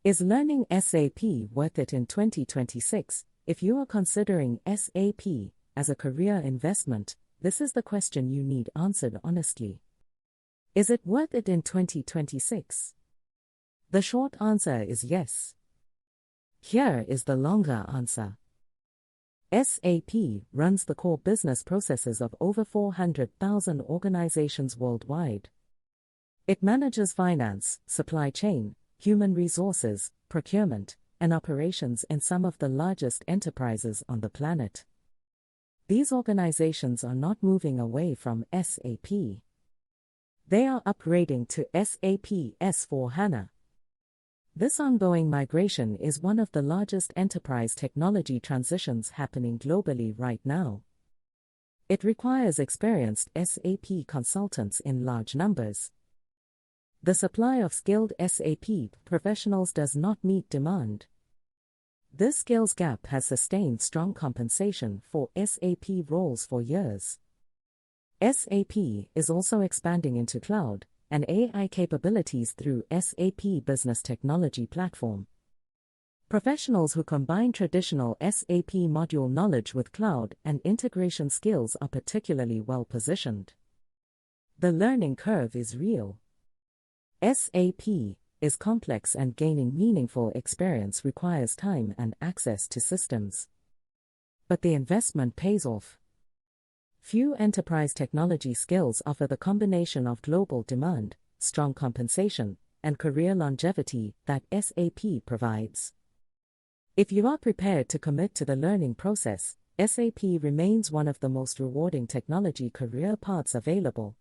Is learning SAP worth it in 2026? If you are considering SAP as a career investment, this is the question you need answered honestly. Is it worth it in 2026? The short answer is yes. Here is the longer answer. SAP runs the core business processes of over 400,000 organizations worldwide. It manages finance, supply chain, human resources, procurement, and operations in some of the largest enterprises on the planet. These organizations are not moving away from SAP. They are upgrading to SAP S/4HANA. This ongoing migration is one of the largest enterprise technology transitions happening globally right now. It requires experienced SAP consultants in large numbers. The supply of skilled SAP professionals does not meet demand. This skills gap has sustained strong compensation for SAP roles for years. SAP is also expanding into cloud and AI capabilities through SAP Business Technology Platform. Professionals who combine traditional SAP module knowledge with cloud and integration skills are particularly well positioned. The learning curve is real. SAP is complex and gaining meaningful experience requires time and access to systems. But the investment pays off. Few enterprise technology skills offer the combination of global demand, strong compensation, and career longevity that SAP provides. If you are prepared to commit to the learning process, SAP remains one of the most rewarding technology career paths available.